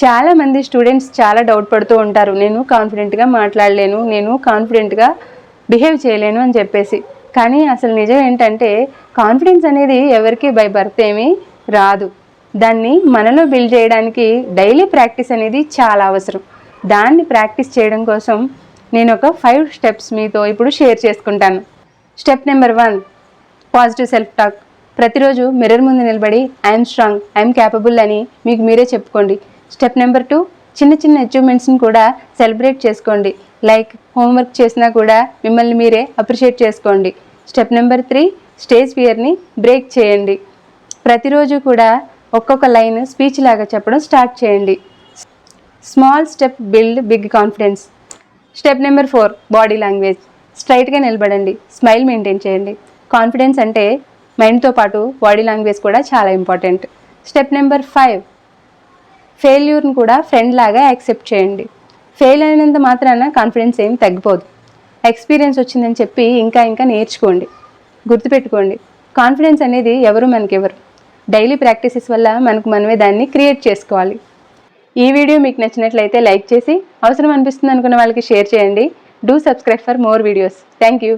చాలామంది స్టూడెంట్స్ చాలా డౌట్ పడుతూ ఉంటారు, నేను కాన్ఫిడెంట్గా మాట్లాడలేను, నేను కాన్ఫిడెంట్గా బిహేవ్ చేయలేను అని చెప్పేసి. కానీ అసలు నిజం ఏంటంటే కాన్ఫిడెన్స్ అనేది ఎవరికి బై బర్త్ ఏమీ రాదు. దాన్ని మనలో బిల్డ్ చేయడానికి డైలీ ప్రాక్టీస్ అనేది చాలా అవసరం. దాన్ని ప్రాక్టీస్ చేయడం కోసం నేను ఒక 5 స్టెప్స్ మీతో ఇప్పుడు షేర్ చేసుకుంటాను. Step number 1, positive self talk. ప్రతిరోజు మిర్రర్ ముందు నిలబడి ఐఎమ్ స్ట్రాంగ్, ఐఎమ్ క్యాపబుల్ అని మీకు మీరే చెప్పుకోండి. స్టెప్ నెంబర్ 2, చిన్న చిన్న అచీవ్మెంట్స్ని కూడా సెలబ్రేట్ చేసుకోండి. లైక్ హోంవర్క్ చేసినా కూడా మిమ్మల్ని మీరే అప్రిషియేట్ చేసుకోండి. స్టెప్ నెంబర్ 3, స్టేజ్ ఫియర్ని బ్రేక్ చేయండి. ప్రతిరోజు కూడా ఒక్కొక్క లైన్ స్పీచ్ లాగా చెప్పడం స్టార్ట్ చేయండి. Small step build big confidence. Step number 4, body language. స్ట్రైట్గా నిలబడండి, స్మైల్ మెయింటైన్ చేయండి. కాన్ఫిడెన్స్ అంటే మైండ్తో పాటు బాడీ లాంగ్వేజ్ కూడా చాలా ఇంపార్టెంట్. స్టెప్ నెంబర్ 5, ఫెయిల్యూర్ని కూడా ఫ్రెండ్ లాగా యాక్సెప్ట్ చేయండి. ఫెయిల్ అయినంత మాత్రాన కాన్ఫిడెన్స్ ఏం తగ్గిపోదు. ఎక్స్పీరియన్స్ వచ్చిందని చెప్పి ఇంకా ఇంకా నేర్చుకోండి. గుర్తుపెట్టుకోండి, కాన్ఫిడెన్స్ అనేది ఎవరు మనకెవరు. డైలీ ప్రాక్టీసెస్ వల్ల మనకు మనమే దాన్ని క్రియేట్ చేసుకోవాలి. ఈ వీడియో మీకు నచ్చినట్లయితే లైక్ చేసి, అవసరం అనిపిస్తుంది అనుకున్న వాళ్ళకి షేర్ చేయండి. Do subscribe for more videos. Thank you.